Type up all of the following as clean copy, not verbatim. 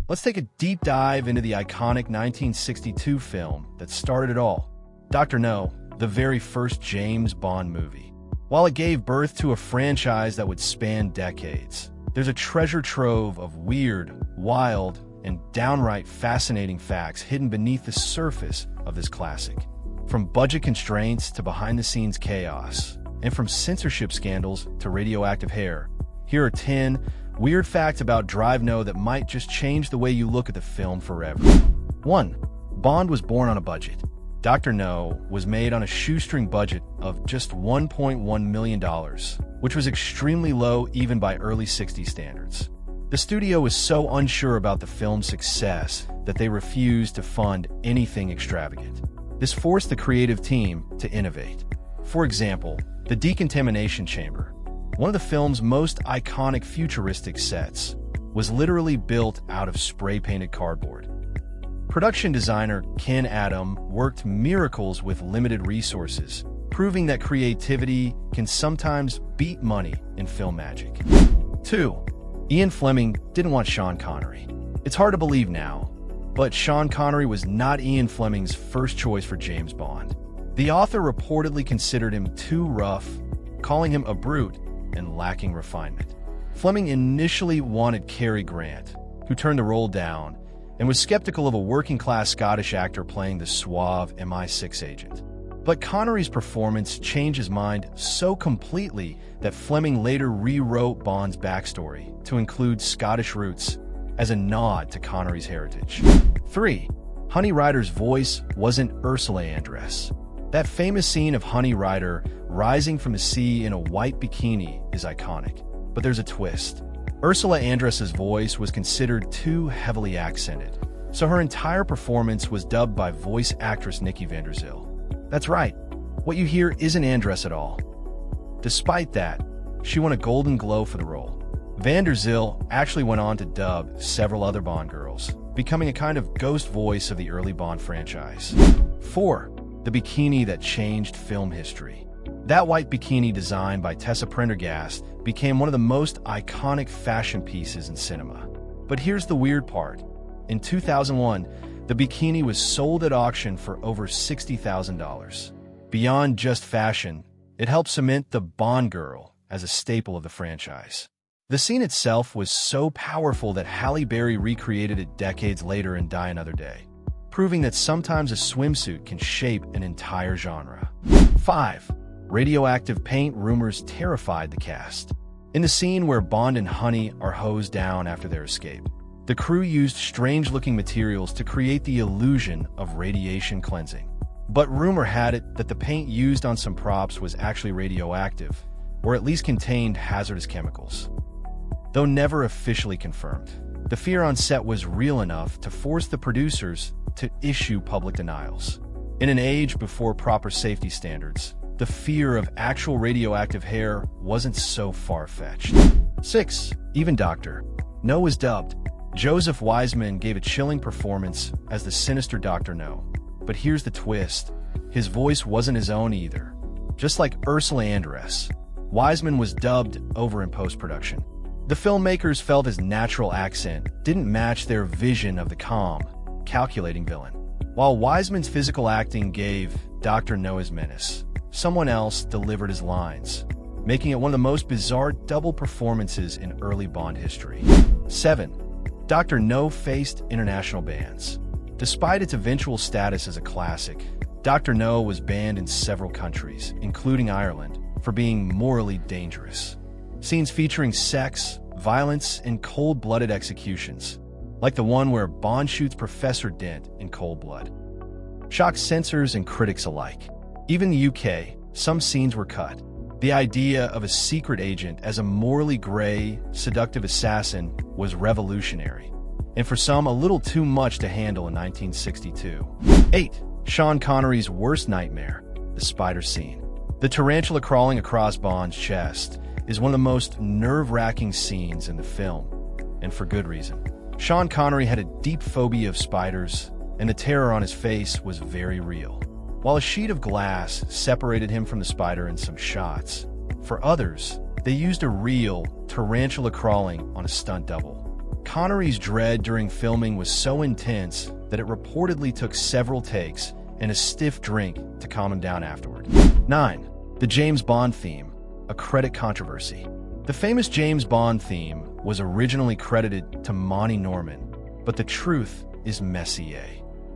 Let's take a deep dive into the iconic 1962 film that started it all, Dr. No, the very first James Bond movie. While it gave birth to a franchise that would span decades, there's a treasure trove of weird, wild, and downright fascinating facts hidden beneath the surface of this classic. From budget constraints to behind-the-scenes chaos, and from censorship scandals to radioactive hair, here are 10 weird facts about Drive No that might just change the way you look at the film forever. 1. Bond was born on a budget. Dr. No was made on a shoestring budget of just $1.1 million, which was extremely low even by early 60s standards. The studio was so unsure about the film's success that they refused to fund anything extravagant. This forced the creative team to innovate. For example, the decontamination chamber, one of the film's most iconic futuristic sets, was literally built out of spray-painted cardboard. Production designer Ken Adam worked miracles with limited resources, proving that creativity can sometimes beat money in film magic. 2. Ian Fleming didn't want Sean Connery. It's hard to believe now, but Sean Connery was not Ian Fleming's first choice for James Bond. The author reportedly considered him too rough, calling him a brute and lacking refinement. Fleming initially wanted Cary Grant, who turned the role down, and was skeptical of a working-class Scottish actor playing the suave MI6 agent. But Connery's performance changed his mind so completely that Fleming later rewrote Bond's backstory to include Scottish roots as a nod to Connery's heritage. 3. Honey Ryder's voice wasn't Ursula Andress. That famous scene of Honey Ryder rising from the sea in a white bikini is iconic, but there's a twist. Ursula Andress's voice was considered too heavily accented, so her entire performance was dubbed by voice actress Nikki van der Zyl. That's right, what you hear isn't Andress at all. Despite that, she won a Golden Globe for the role. Van der Zyl actually went on to dub several other Bond girls, becoming a kind of ghost voice of the early Bond franchise. 4. The bikini that changed film history. That white bikini designed by Tessa Prendergast became one of the most iconic fashion pieces in cinema. But here's the weird part. In 2001, the bikini was sold at auction for over $60,000. Beyond just fashion, it helped cement the Bond girl as a staple of the franchise. The scene itself was so powerful that Halle Berry recreated it decades later in Die Another Day, proving that sometimes a swimsuit can shape an entire genre. 5. Radioactive paint rumors terrified the cast. In the scene where Bond and Honey are hosed down after their escape, the crew used strange-looking materials to create the illusion of radiation cleansing. But rumor had it that the paint used on some props was actually radioactive, or at least contained hazardous chemicals. Though never officially confirmed, the fear on set was real enough to force the producers to issue public denials. In an age before proper safety standards, the fear of actual radioactive hair wasn't so far-fetched. 6. Even Dr. No was dubbed. Joseph Wiseman gave a chilling performance as the sinister Dr. No. But here's the twist. His voice wasn't his own either. Just like Ursula Andress, Wiseman was dubbed over in post-production. The filmmakers felt his natural accent didn't match their vision of the calm, calculating villain. While Wiseman's physical acting gave Dr. No his menace, someone else delivered his lines, making it one of the most bizarre double performances in early Bond history. 7. Dr. No faced international bans. Despite its eventual status as a classic, Dr. No was banned in several countries, including Ireland, for being morally dangerous. Scenes featuring sex, violence, and cold-blooded executions, like the one where Bond shoots Professor Dent in cold blood, shocked censors and critics alike. Even in the UK, some scenes were cut. The idea of a secret agent as a morally gray, seductive assassin was revolutionary, and for some, a little too much to handle in 1962. 8. Sean Connery's worst nightmare, the spider scene. The tarantula crawling across Bond's chest is one of the most nerve-wracking scenes in the film, and for good reason. Sean Connery had a deep phobia of spiders, and the terror on his face was very real. While a sheet of glass separated him from the spider in some shots, for others, they used a real tarantula crawling on a stunt double. Connery's dread during filming was so intense that it reportedly took several takes and a stiff drink to calm him down afterward. 9. The James Bond theme, a credit controversy. The famous James Bond theme was originally credited to Monty Norman, but the truth is Messier.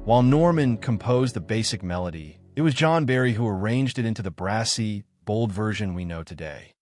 While Norman composed the basic melody, it was John Barry who arranged it into the brassy, bold version we know today.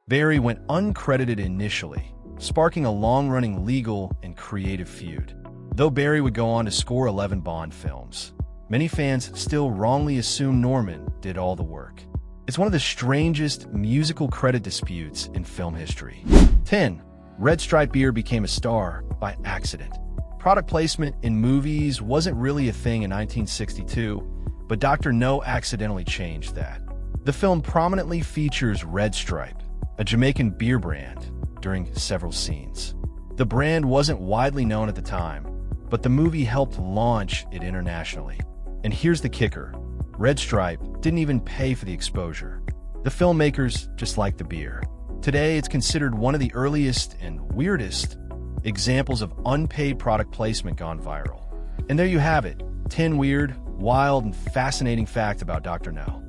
Barry went uncredited initially, sparking a long-running legal and creative feud. Though Barry would go on to score 11 Bond films, many fans still wrongly assume Norman did all the work. It's one of the strangest musical credit disputes in film history. 10. Red Stripe beer became a star by accident. Product placement in movies wasn't really a thing in 1962, but Dr. No accidentally changed that. The film prominently features Red Stripe, a Jamaican beer brand, during several scenes. The brand wasn't widely known at the time, but the movie helped launch it internationally. And here's the kicker. Red Stripe didn't even pay for the exposure. The filmmakers just liked the beer. Today, it's considered one of the earliest and weirdest examples of unpaid product placement gone viral. And there you have it, 10 weird, wild, and fascinating facts about Dr. No.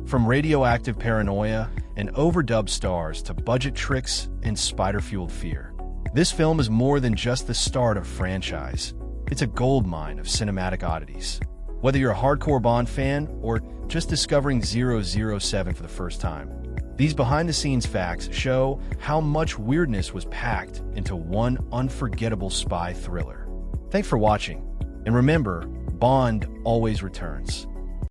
From radioactive paranoia and overdubbed stars to budget tricks and spider-fueled fear. This film is more than just the start of a franchise. It's a goldmine of cinematic oddities. Whether you're a hardcore Bond fan or just discovering 007 for the first time, these behind-the-scenes facts show how much weirdness was packed into one unforgettable spy thriller. Thanks for watching, and remember, Bond always returns.